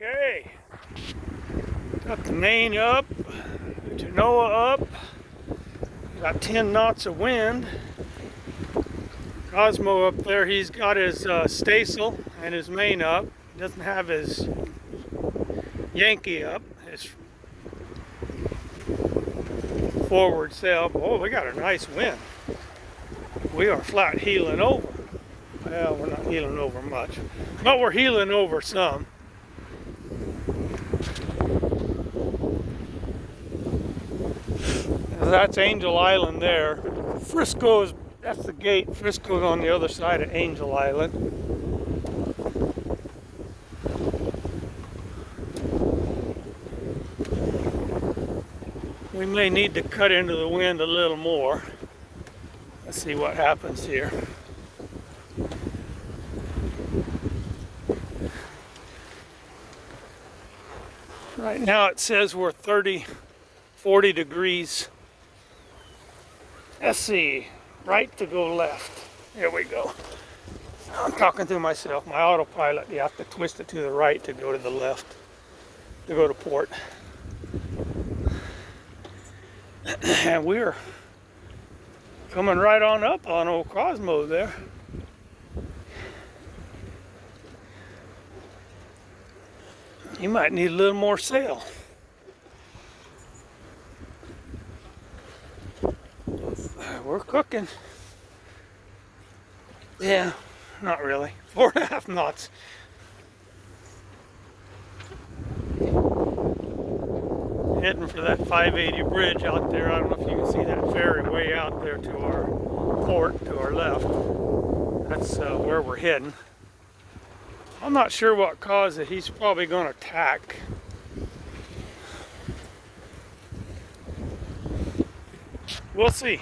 Okay, got the main up, the Genoa up, got 10 knots of wind. Cosmo up there, he's got his staysail and his main up. He doesn't have his Yankee up, his forward sail. Oh, we got a nice wind. We are flat heeling over. Well, we're not heeling over much, but we're heeling over some. That's Angel Island there. Frisco's, that's the gate. Frisco's on the other side of Angel Island. We may need to cut into the wind a little more. Let's see what happens here. Right now it says we're 40 degrees. Let's see, right to go left. Here we go. I'm talking to myself. My autopilot, you have to twist it to the right to go to the left, to go to port. And we're coming right on up on old Cosmo there. You might need a little more sail. We're cooking. Yeah, not really. 4.5 knots. Heading for that 580 bridge out there. I don't know if you can see that ferry way out there to our port, to our left. That's where we're heading. I'm not sure what caused it. He's probably going to tack. We'll see.